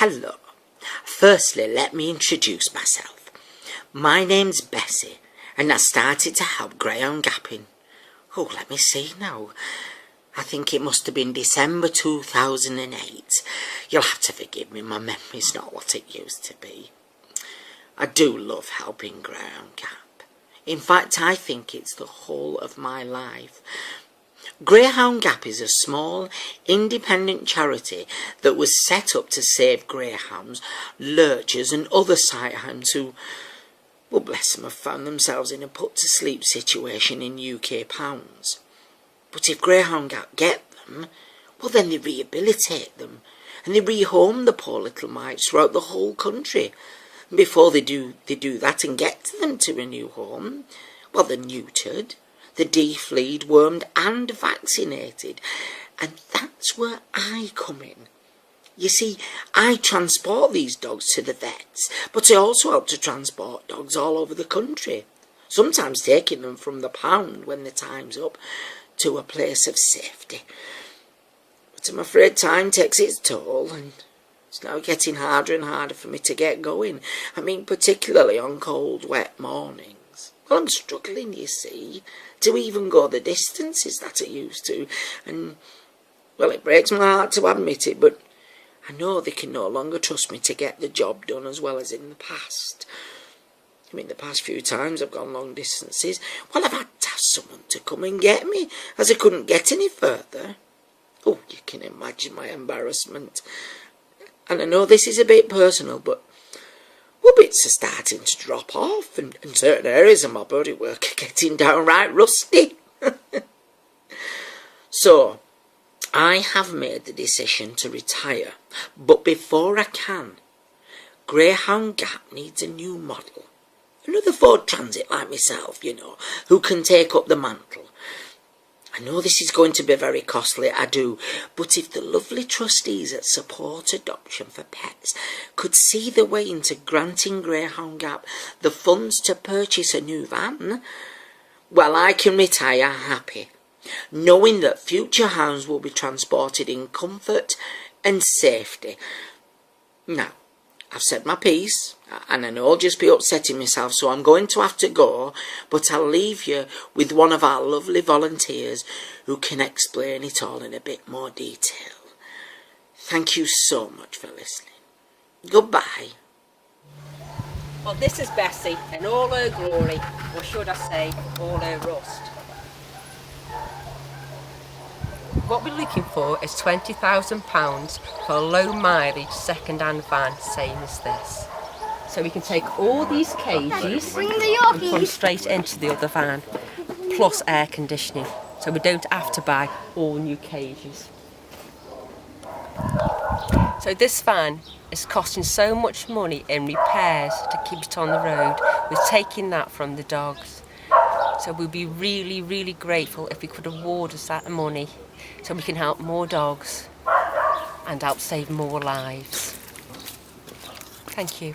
Hello. Firstly, let me introduce myself. My name's Bessie, and I started to help Greyhound gapping. Oh, let me see now. I think it must have been December 2008. You'll have to forgive me, my memory's not what it used to be. I do love helping Greyhound gap. In fact, I think it's the whole of my life. Greyhound Gap is a small, independent charity that was set up to save greyhounds, lurchers and other sighthounds who, well, bless them, have found themselves in a put-to-sleep situation in UK pounds. But if Greyhound Gap get them, well, then they rehabilitate them and they rehome the poor little mites throughout the whole country. And before they do that and get them to a new home, well, they're neutered, they're defleed, wormed and vaccinated. And that's where I come in. You see, I transport these dogs to the vets, but I also help to transport dogs all over the country, sometimes taking them from the pound when the time's up to a place of safety. But I'm afraid time takes its toll, and it's now getting harder and harder for me to get going. I mean, particularly on cold, wet mornings. Well, I'm struggling, you see, to even go the distances that I used to. And, well, it breaks my heart to admit it, but I know they can no longer trust me to get the job done as well as in the past. I mean, the past few times I've gone long distances, well, I've had to have someone to come and get me, as I couldn't get any further. Oh, you can imagine my embarrassment. And I know this is a bit personal, but well, bits are starting to drop off, and certain areas of my bodywork are getting downright rusty. So, I have made the decision to retire, but before I can, Greyhound Gap needs a new model. Another Ford Transit like myself, you know, who can take up the mantle. I know this is going to be very costly, I do, but if the lovely trustees at Support Adoption for Pets could see the way into granting Greyhound Gap the funds to purchase a new van, well, I can retire happy, knowing that future hounds will be transported in comfort and safety. Now, I've said my piece, and I know I'll just be upsetting myself, so I'm going to have to go, but I'll leave you with one of our lovely volunteers who can explain it all in a bit more detail. Thank you so much for listening. Goodbye. Well, this is Bessie in all her glory, or should I say, all her rust. What we're looking for is £20,000 for a low mileage second-hand van, same as this. So we can take all these cages and put them straight into the other van, plus air conditioning. So we don't have to buy all new cages. So this van is costing so much money in repairs to keep it on the road. We're taking that from the dogs. So we'd be really, really grateful if we could award us that money so we can help more dogs and help save more lives. Thank you.